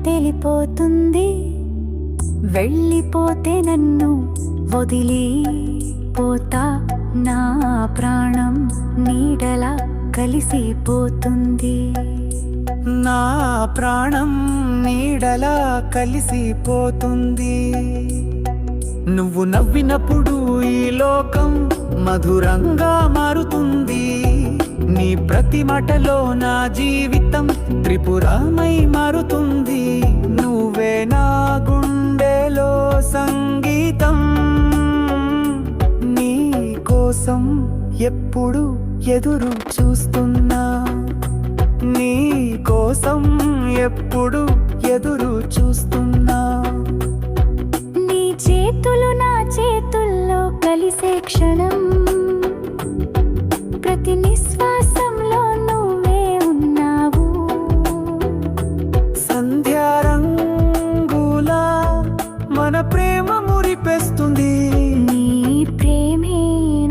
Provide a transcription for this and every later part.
వెళ్ళిపోతుంది, వెళ్ళిపోతే నన్ను వదిలి పోతా, నా ప్రాణం నీడలా కలిసిపోతుంది, నా ప్రాణం నీడలా కలిసిపోతుంది. నువ్వు నవ్వినప్పుడు ఈ లోకం మధురంగా మారుతుంది, నీ ప్రతి మాటలో నా జీవితం త్రిపురమై మారుతుంది. నువ్వే నా గుండెలో సంగీతం, నీ కోసం ఎప్పుడు ఎదురు చూస్తున్నా, నీ కోసం ఎప్పుడు ఎదురు చూస్తున్నా. నీ చేతులు నా చేతుల్లో కలిసే క్షణం, ప్రతి నిశ్వాసంలో నువ్వే ఉన్నావు. సంధ్యారంగులా మన ప్రేమ మురిపేస్తుంది, నీ ప్రేమే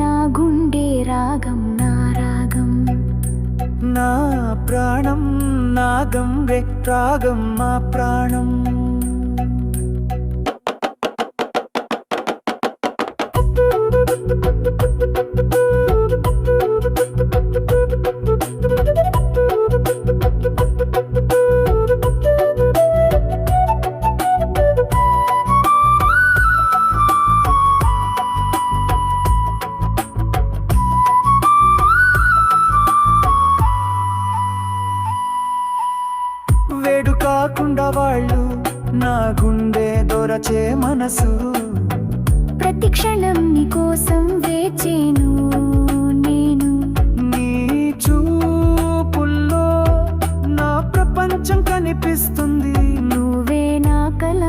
నా గుండె రాగం, నా రాగం, నా ప్రాణం నాగం రే రాగం మా ప్రాణం. వేడు కాకుండా వాళ్ళు నా గుండె దొరచే మనసు, ప్రతి క్షణం నీ కోసం వేచేను నేను. నీ చూపుల్లో నా ప్రపంచం కనిపిస్తుంది, నువ్వే నా కల,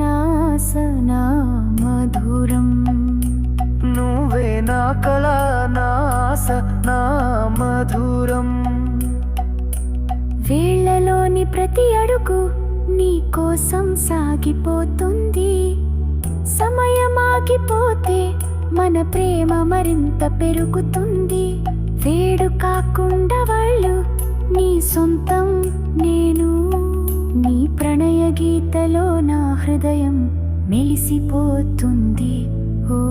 నా ఆశ, నా మధురం, నువ్వే నా కల, నా ఆశ, నా మధురం. వేళ్లలోని ప్రతి అడుగు నీ కోసం సాగిపోతుంది, సమయం ఆగిపోతే మన ప్రేమ మరింత పెరుగుతుంది. వేడు కాకుండా వాళ్ళు నీ సొంతం నేను, నీ ప్రణయ గీతలో నా హృదయం మెలిసిపోతుంది. ఓ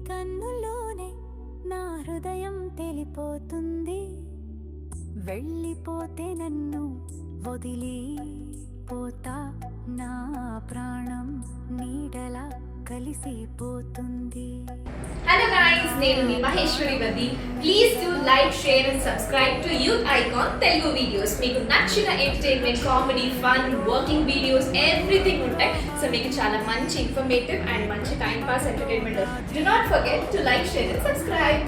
కన్నులోనే నా హృదయం తెలిపోతుంది, వెళ్ళిపోతే నన్ను వదిలి పోతా, నా ప్రాణం నీడలా కలిసిపోతుంది. హలో గైస్, నేను మీ మహేశ్వరి వది. Please do like, share and subscribe to youth icon Telugu videos. మీకు నచ్చిన entertainment, comedy, fun, working videos everything ఉంటాయి. సో మీకు చాలా మంచి ఇన్ఫర్మేటివ్ అండ్ మంచి time pass entertainment. Do not forget to like, share and subscribe.